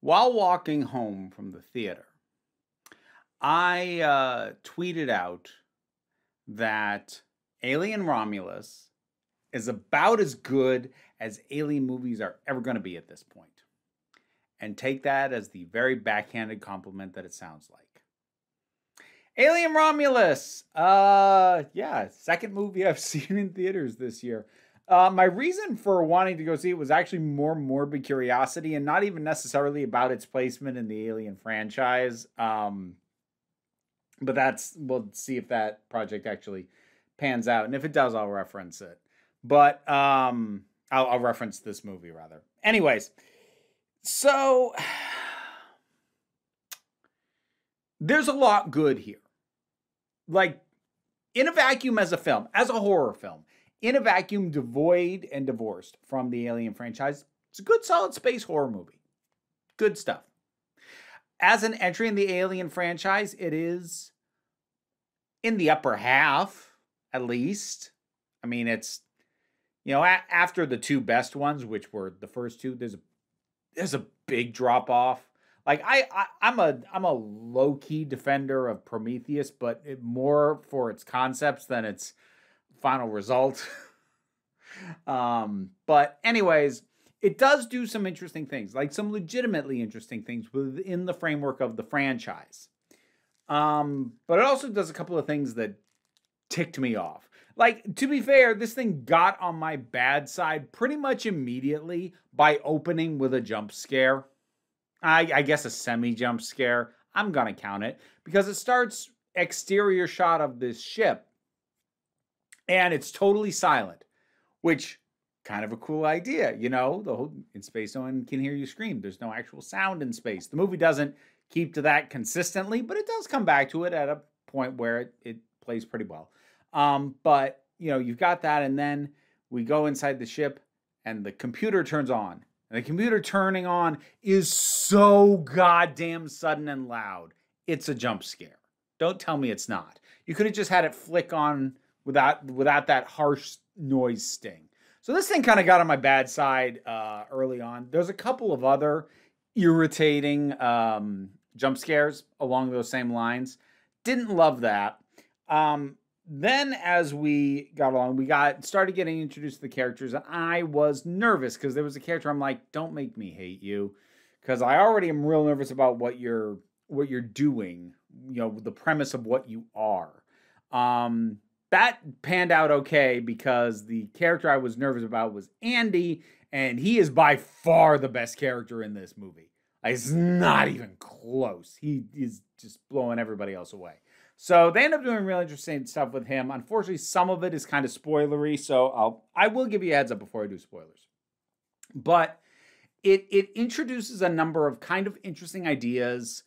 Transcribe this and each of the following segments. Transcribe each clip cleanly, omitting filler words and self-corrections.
While walking home from the theater, I tweeted out that Alien Romulus is about as good as alien movies are ever going to be at this point. And take that as the very backhanded compliment that it sounds like. Alien Romulus! Yeah, second movie I've seen in theaters this year. My reason for wanting to go see it was actually more morbid curiosity and not even necessarily about its placement in the Alien franchise. But we'll see if that project actually pans out. And if it does, I'll reference it. But I'll reference this movie rather. Anyways, so there's a lot good here. Like, in a vacuum as a film, as a horror film, in a vacuum devoid and divorced from the Alien franchise, it's a good solid space horror movie. Good stuff. As an entry in the Alien franchise, it is in the upper half, at least. I mean, it's, after the two best ones, which were the first two, there's a big drop off. Like I'm a low key defender of Prometheus, but more for its concepts than its final result. But anyways, it does do some interesting things, like some legitimately interesting things within the framework of the franchise. But it also does a couple of things that ticked me off. Like, to be fair, this thing got on my bad side pretty much immediately by opening with a jump scare. I guess a semi-jump scare. I'm going to count it because it starts exterior shot of this ship and it's totally silent, which kind of a cool idea. The whole in space, no one can hear you scream. There's no actual sound in space. The movie doesn't keep to that consistently, but it does come back to it at a point where it plays pretty well. But you've got that, and then we go inside the ship and the computer turns on. And the computer turning on is so goddamn sudden and loud. It's a jump scare. Don't tell me it's not. You could have just had it flick on without that harsh noise sting. So this thing kind of got on my bad side early on. There's a couple of other irritating jump scares along those same lines. Didn't love that. Then as we got along, we started getting introduced to the characters, and I was nervous because there was a character I'm like, don't make me hate you, because I already am real nervous about what you're doing, the premise of what you are. That panned out okay because the character I was nervous about was Andy, and he is by far the best character in this movie. It's not even close. He is just blowing everybody else away. So they end up doing real interesting stuff with him. Unfortunately, some of it is kind of spoilery, so I will give you a heads up before I do spoilers. But it introduces a number of kind of interesting ideas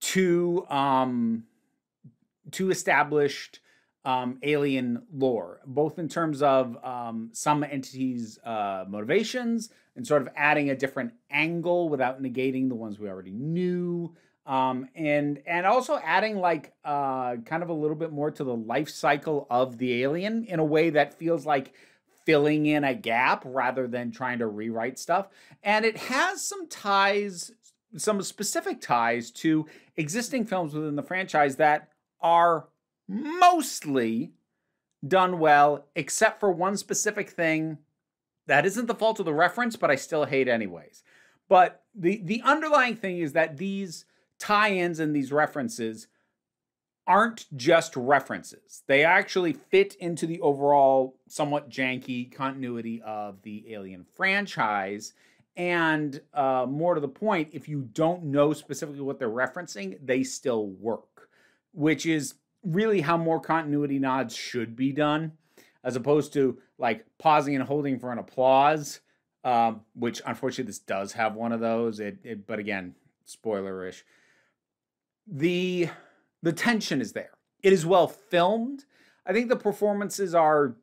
to established alien lore, both in terms of some entities' motivations and sort of adding a different angle without negating the ones we already knew. And also adding kind of a little bit more to the life cycle of the alien in a way that feels like filling in a gap rather than trying to rewrite stuff. And it has some ties, some specific ties to existing films within the franchise that are mostly done well, except for one specific thing that isn't the fault of the reference, but I still hate anyways. But the underlying thing is that these tie-ins and these references aren't just references. They actually fit into the overall somewhat janky continuity of the Alien franchise. And more to the point, if you don't know specifically what they're referencing, they still work, which is really how more continuity nods should be done, as opposed to like pausing and holding for an applause, which unfortunately this does have one of those. But again, spoiler-ish. The tension is there. It is well filmed. I think the performances are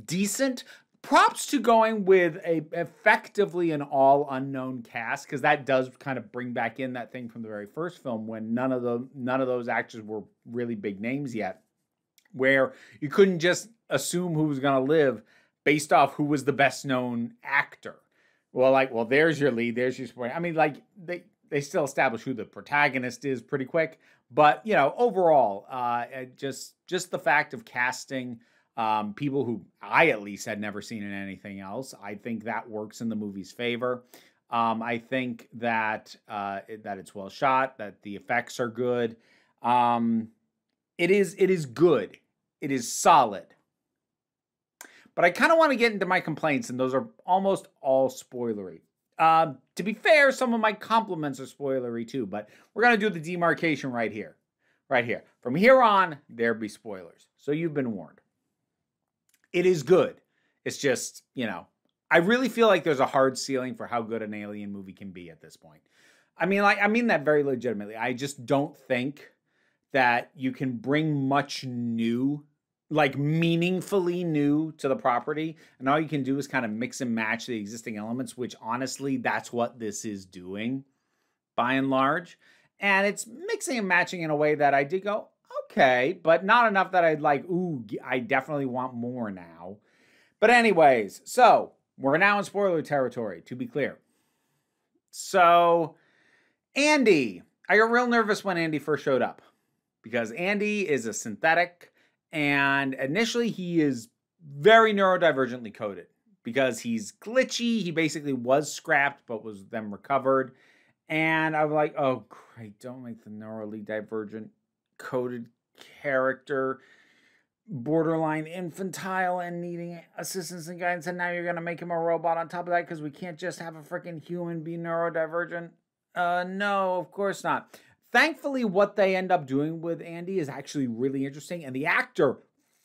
decent. Props to going with effectively an all unknown cast, because that does kind of bring back in that thing from the very first film when none of those actors were really big names yet, where you couldn't just assume who was going to live based off who was the best known actor. well, there's your lead. There's your support. I mean, like they still establish who the protagonist is pretty quick, but overall, just the fact of casting people who I at least had never seen in anything else, I think that works in the movie's favor. I think that that it's well shot, that the effects are good. It is good. It is solid. But I kind of want to get into my complaints, and those are almost all spoilery. To be fair, some of my compliments are spoilery too, but we're going to do the demarcation right here. Right here. From here on, there be spoilers. So you've been warned. It is good. It's just, I really feel like there's a hard ceiling for how good an alien movie can be at this point. I mean that very legitimately. I just don't think that you can bring much new, like meaningfully new to the property, and all you can do is kind of mix and match the existing elements, which honestly, that's what this is doing by and large. And it's mixing and matching in a way that I did go, okay, but not enough that I'd like, ooh, I definitely want more now. But anyways, so we're now in spoiler territory, to be clear. So Andy, I got real nervous when Andy first showed up because Andy is a synthetic. And initially, he is very neurodivergently coded because he's glitchy. He basically was scrapped, but was then recovered. And I was like, oh, great, don't make the neurally divergent coded character borderline infantile and needing assistance and guidance. And now you're going to make him a robot on top of that because we can't just have a freaking human be neurodivergent. No, of course not. Thankfully, what they end up doing with Andy is actually really interesting, and the actor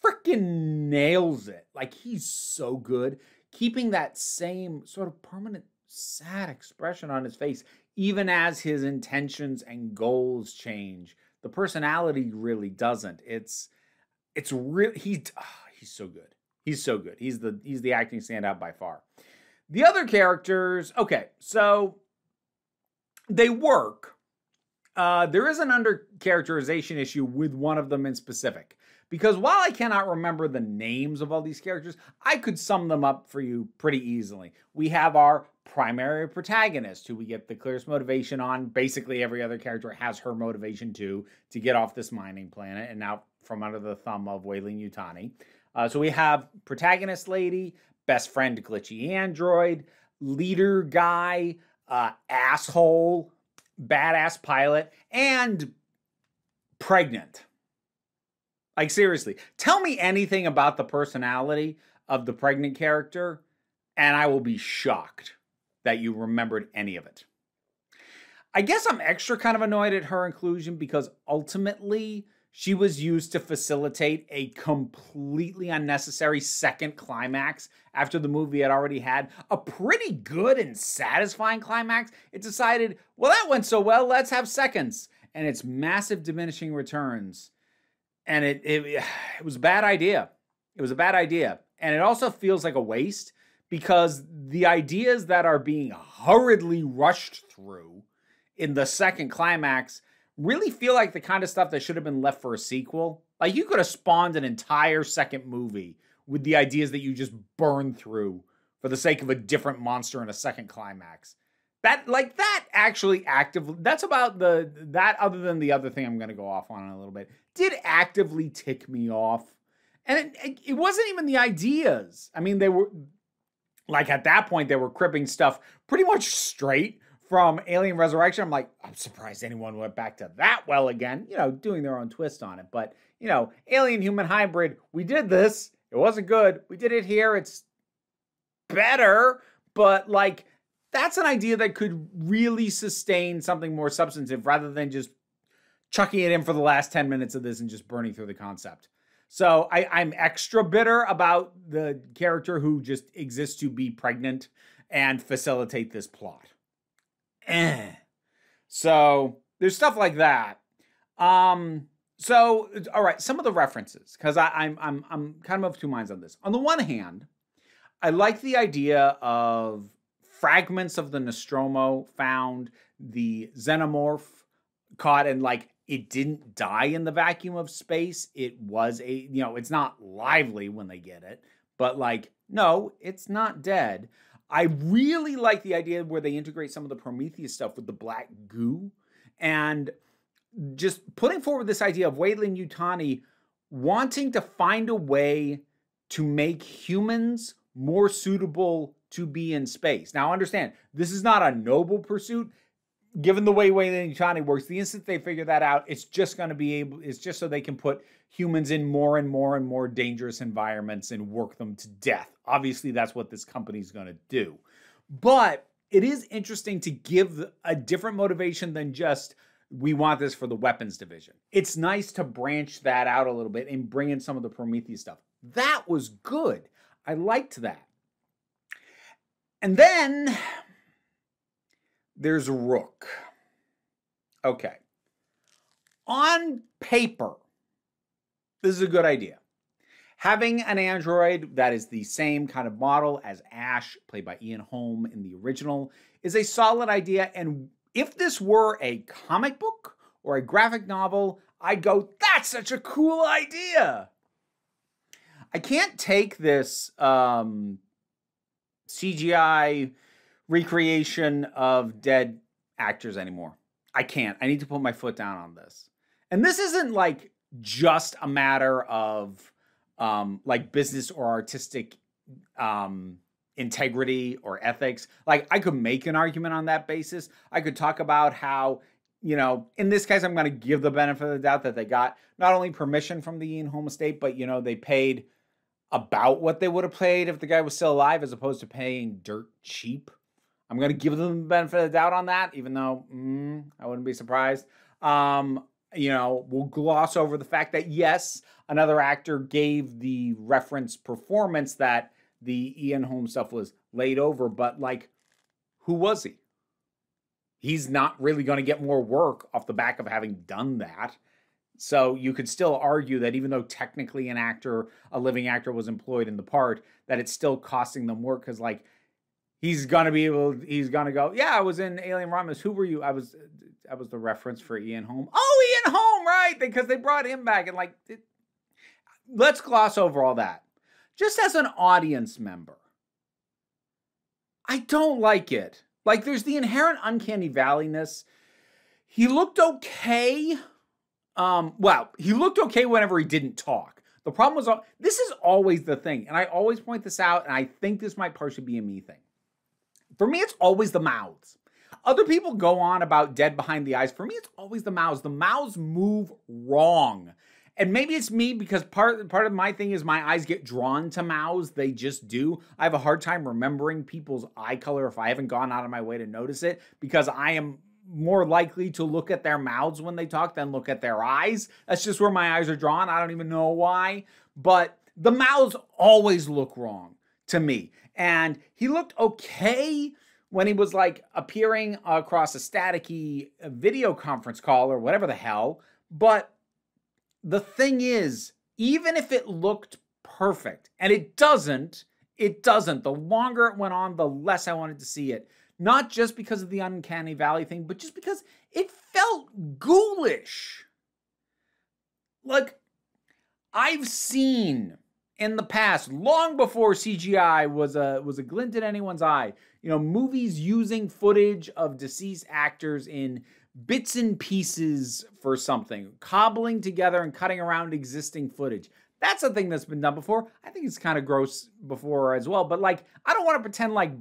freaking nails it. Like, he's so good, keeping that same sort of permanent sad expression on his face, even as his intentions and goals change. The personality really doesn't. It's really he's so good. He's so good. He's the acting standout by far. The other characters, okay, so they work. There is an under-characterization issue with one of them in specific. Because while I cannot remember the names of all these characters, I could sum them up for you pretty easily. We have our primary protagonist, who we get the clearest motivation on. Basically, every other character has her motivation too, to get off this mining planet and out from under the thumb of Weyland-Yutani. So we have protagonist lady, best friend glitchy android, leader guy, asshole, badass pilot, and pregnant. Like, seriously, tell me anything about the personality of the pregnant character, and I will be shocked that you remembered any of it. I guess I'm extra kind of annoyed at her inclusion because ultimately she was used to facilitate a completely unnecessary second climax after the movie had already had a pretty good and satisfying climax. It decided, well, that went so well, let's have seconds. And it's massive diminishing returns. And it was a bad idea. It was a bad idea. And it also feels like a waste because the ideas that are being hurriedly rushed through in the second climax really feel like the kind of stuff that should have been left for a sequel. Like, you could have spawned an entire second movie with the ideas that you just burned through for the sake of a different monster in a second climax. That actually actively, that's about that other than the other thing I'm going to go off on in a little bit, did actively tick me off. And it wasn't even the ideas. I mean, they were, like, at that point, they were cribbing stuff pretty much straight from Alien Resurrection. I'm like, I'm surprised anyone went back to that well again, doing their own twist on it. But, Alien Human Hybrid, we did this. It wasn't good. We did it here. It's better. But, like, that's an idea that could really sustain something more substantive rather than just chucking it in for the last 10 minutes of this and just burning through the concept. So I'm extra bitter about the character who just exists to be pregnant and facilitate this plot. So there's stuff like that. So all right, some of the references, because I'm kind of of two minds on this. On the one hand, I like the idea of fragments of the Nostromo found, the xenomorph caught, and like it didn't die in the vacuum of space. It was it's not lively when they get it, but like, no, it's not dead. I really like the idea where they integrate some of the Prometheus stuff with the black goo, and just putting forward this idea of Weyland-Yutani wanting to find a way to make humans more suitable to be in space. Now, understand, this is not a noble pursuit. Given the way Weyland-Yutani works, the instant they figure that out, it's just so they can put humans in more and more and more dangerous environments and work them to death. Obviously, that's what this company's going to do. But it is interesting to give a different motivation than just, we want this for the weapons division. It's nice to branch that out a little bit and bring in some of the Prometheus stuff. That was good. I liked that. And then there's Rook. Okay. On paper, this is a good idea. Having an android that is the same kind of model as Ash, played by Ian Holm in the original, is a solid idea. And if this were a comic book or a graphic novel, I'd go, that's such a cool idea. I can't take this CGI recreation of dead actors anymore. I can't. I need to put my foot down on this. And this isn't like just a matter of like business or artistic integrity or ethics. Like, I could make an argument on that basis. I could talk about how, you know, in this case, I'm going to give the benefit of the doubt that they got not only permission from the Ian Holm estate, but, you know, they paid about what they would have paid if the guy was still alive, as opposed to paying dirt cheap. I'm going to give them the benefit of the doubt on that, even though I wouldn't be surprised. You know, we'll gloss over the fact that, yes, another actor gave the reference performance that the Ian Holm stuff was laid over, but, like, who was he? He's not really going to get more work off the back of having done that. So you could still argue that even though technically a living actor was employed in the part, that it's still costing them work, because, like, he's going to go, yeah, I was in Alien Romulus. Who were you? I was the reference for Ian Holm. Oh, Ian Holm, right? Because they brought him back, and, like, let's gloss over all that. Just as an audience member, I don't like it. Like, there's the inherent uncanny valleyness. He looked okay. Well, he looked okay whenever he didn't talk. The problem was, this is always the thing, and I always point this out, and I think this might partially be a me thing. For me, it's always the mouths. Other people go on about dead behind the eyes. For me, it's always the mouths. The mouths move wrong. And maybe it's me, because part of my thing is my eyes get drawn to mouths. They just do. I have a hard time remembering people's eye color if I haven't gone out of my way to notice it, because I am more likely to look at their mouths when they talk than look at their eyes. That's just where my eyes are drawn. I don't even know why. But the mouths always look wrong to me. And he looked okay when he was, like, appearing across a staticky video conference call or whatever the hell. But the thing is, even if it looked perfect, and it doesn't. The longer it went on, the less I wanted to see it. Not just because of the uncanny valley thing, but just because it felt ghoulish. Like, I've seen in the past, long before CGI was a glint in anyone's eye, you know, movies using footage of deceased actors in bits and pieces for something, cobbling together and cutting around existing footage. That's a thing that's been done before. I think it's kind of gross before as well. But, like, I don't want to pretend like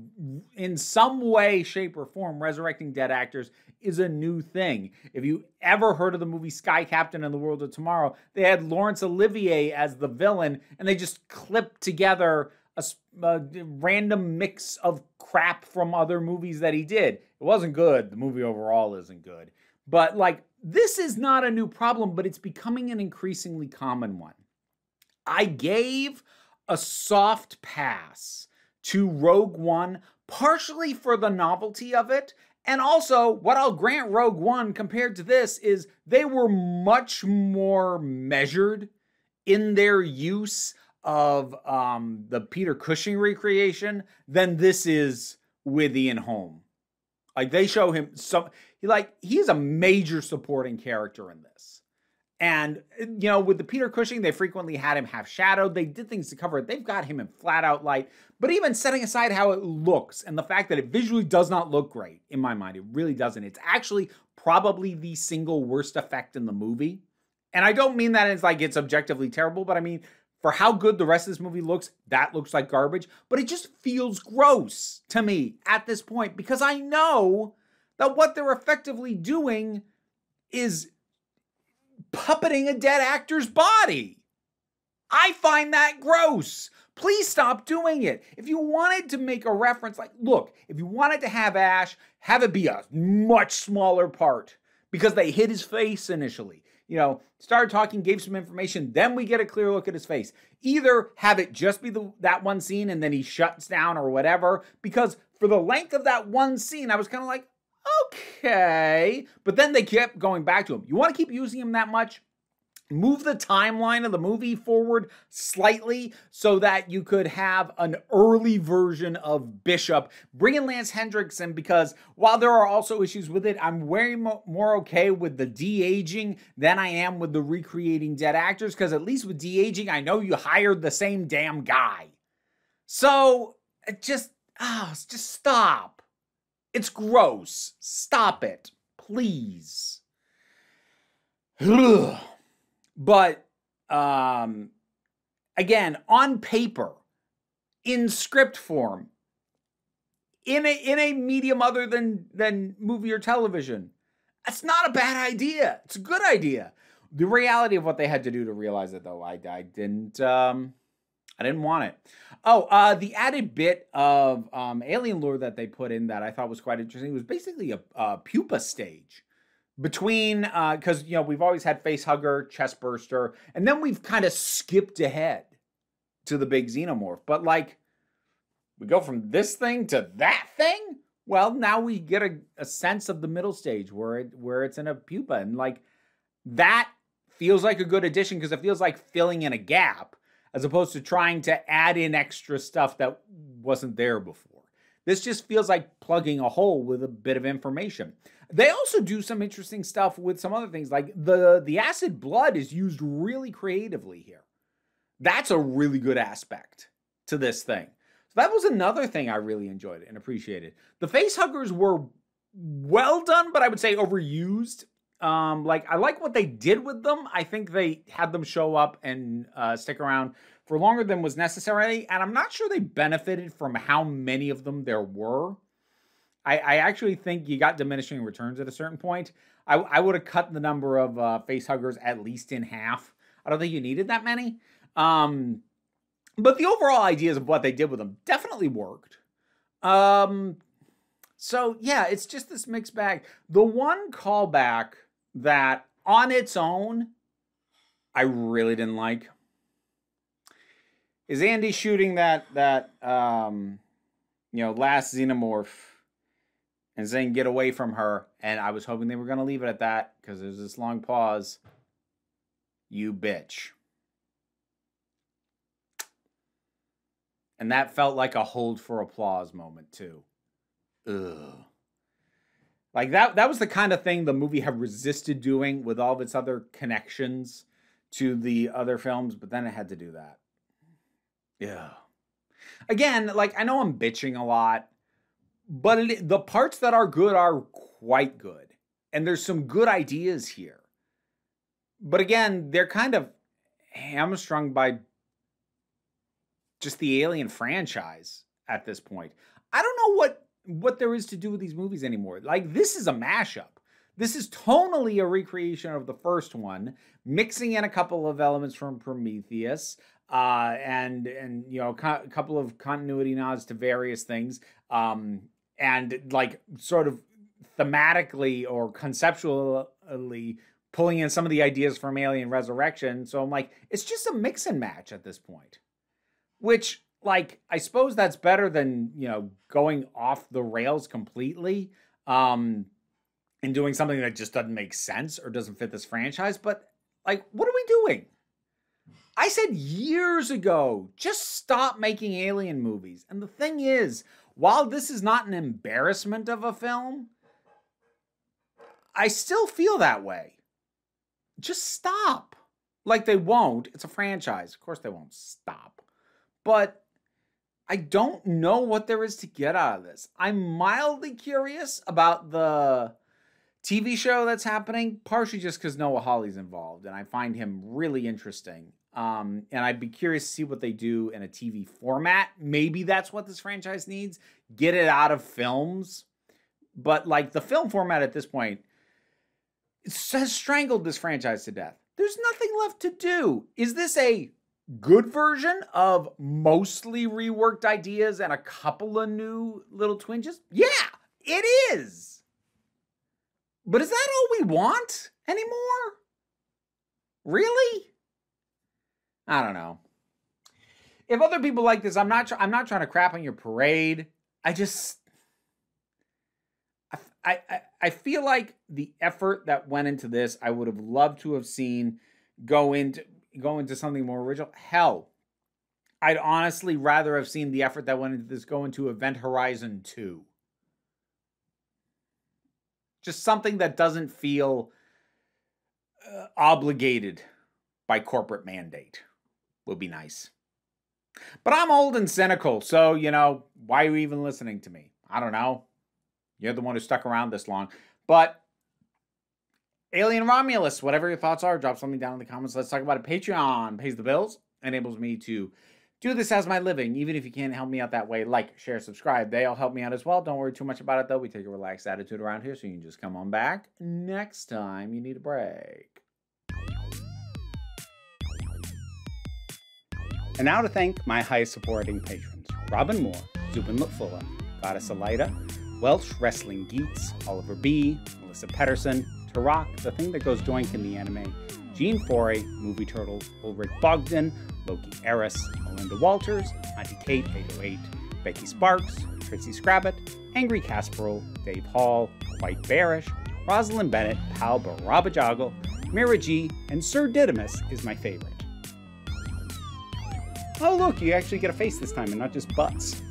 in some way, shape, or form resurrecting dead actors is a new thing. If you ever heard of the movie Sky Captain and the World of Tomorrow, they had Laurence Olivier as the villain, and they just clipped together a random mix of crap from other movies that he did. It wasn't good. The movie overall isn't good. But, like, this is not a new problem, but it's becoming an increasingly common one. I gave a soft pass to Rogue One, partially for the novelty of it, and also what I'll grant Rogue One compared to this is they were much more measured in their use of the Peter Cushing recreation than this is with Ian Holm. Like, they show him he's a major supporting character in this. And, you know, with the Peter Cushing, they frequently had him half shadowed. They did things to cover it. They've got him in flat out light. But even setting aside how it looks and the fact that it visually does not look great, in my mind, it really doesn't. It's actually probably the single worst effect in the movie. And I don't mean that it's like it's objectively terrible, but I mean, for how good the rest of this movie looks, that looks like garbage. But it just feels gross to me at this point because I know that what they're effectively doing is puppeting a dead actor's body. I find that gross. Please stop doing it. If you wanted to make a reference, like, look, if you wanted to have Ash, have it be a much smaller part because they hid his face initially. You know, started talking, gave some information, then we get a clear look at his face. Either have it just be that one scene and then he shuts down or whatever, because for the length of that one scene, I was kind of like, okay. But then they kept going back to him. You want to keep using him that much? Move the timeline of the movie forward slightly so that you could have an early version of Bishop. Bring in Lance Hendrickson because while there are also issues with it, I'm way more okay with the de-aging than I am with the recreating dead actors because at least with de-aging, I know you hired the same damn guy. So just stop. It's gross. Stop it. Please. But, again, on paper, in script form, in a medium other than movie or television, that's not a bad idea. It's a good idea. The reality of what they had to do to realize it, though, I didn't want it. Oh, the added bit of alien lore that they put in that I thought was quite interesting was basically a pupa stage. Between, because, you know, we've always had Facehugger, Chestburster, and then we've kind of skipped ahead to the big Xenomorph. But, like, we go from this thing to that thing? Well, now we get a sense of the middle stage where it's in a pupa. And, like, that feels like a good addition because it feels like filling in a gap as opposed to trying to add in extra stuff that wasn't there before. This just feels like plugging a hole with a bit of information. They also do some interesting stuff with some other things, like the acid blood is used really creatively here. That's a really good aspect to this thing. So that was another thing I really enjoyed and appreciated. The facehuggers were well done, but I would say overused. Like, I like what they did with them. I think they had them show up and stick around for longer than was necessary, and I'm not sure they benefited from how many of them there were. I actually think you got diminishing returns at a certain point. I would have cut the number of facehuggers at least in half. I don't think you needed that many. But the overall ideas of what they did with them definitely worked. So, yeah, it's just this mixed bag. The one callback that, on its own, I really didn't like is Andy shooting that last Xenomorph and saying, get away from her. And I was hoping they were going to leave it at that because there's this long pause. You bitch. And that felt like a hold for applause moment, too. Ugh. Like, that was the kind of thing the movie had resisted doing with all of its other connections to the other films, but then it had to do that. Yeah. Again, like, I know I'm bitching a lot, but the parts that are good are quite good. And there's some good ideas here. But again, they're kind of hamstrung by just the Alien franchise at this point. I don't know what there is to do with these movies anymore. Like, this is a mashup. This is tonally a recreation of the first one, mixing in a couple of elements from Prometheus, and you know, a couple of continuity nods to various things, and like sort of thematically or conceptually pulling in some of the ideas from Alien Resurrection. So I'm like, it's just a mix and match at this point, which, like, I suppose that's better than, you know, going off the rails completely, and doing something that just doesn't make sense or doesn't fit this franchise. But, like, what are we doing? I said years ago, just stop making Alien movies. And the thing is, while this is not an embarrassment of a film, I still feel that way. just stop. Like, they won't. It's a franchise. Of course they won't stop. But I don't know what there is to get out of this. I'm mildly curious about the TV show that's happening, partially just because Noah Hawley's involved, and I find him really interesting. And I'd be curious to see what they do in a TV format. Maybe that's what this franchise needs. Get it out of films. But, like, the film format at this point has strangled this franchise to death. There's nothing left to do. Is this a good version of mostly reworked ideas and a couple of new little twinges? Yeah, it is. But is that all we want anymore? Really? I don't know. If other people like this, I'm not trying to crap on your parade. I feel like the effort that went into this, I would have loved to have seen go into something more original. Hell, I'd honestly rather have seen the effort that went into this go into Event Horizon 2. Just something that doesn't feel obligated by corporate mandate would be nice. But I'm old and cynical, so, why are you even listening to me? I don't know. You're the one who stuck around this long. But Alien Romulus, whatever your thoughts are, drop something down in the comments. Let's talk about it. Patreon pays the bills, enables me to do this as my living. Even if you can't help me out that way, like, share, subscribe. They all help me out as well. Don't worry too much about it, though. We take a relaxed attitude around here, so you can just come on back next time you need a break. And now to thank my highest supporting patrons: Robin Moore, Zubin Mutfullah, Goddess Elida, Welsh Wrestling Geeks, Oliver B., Melissa Pedersen, Tarak, The Thing That Goes Doink in the Anime, Gene Forey, Movie Turtle, Ulrich Bogdan, Loki Eris, Melinda Walters, Auntie Kate 808, Becky Sparks, Trixie Scrabbit, Angry Kasparov, Dave Hall, White Bearish, Rosalind Bennett, Pal Barabajagal, Mira G, and Sir Didymus is my favorite. Oh look, you actually get a face this time and not just butts.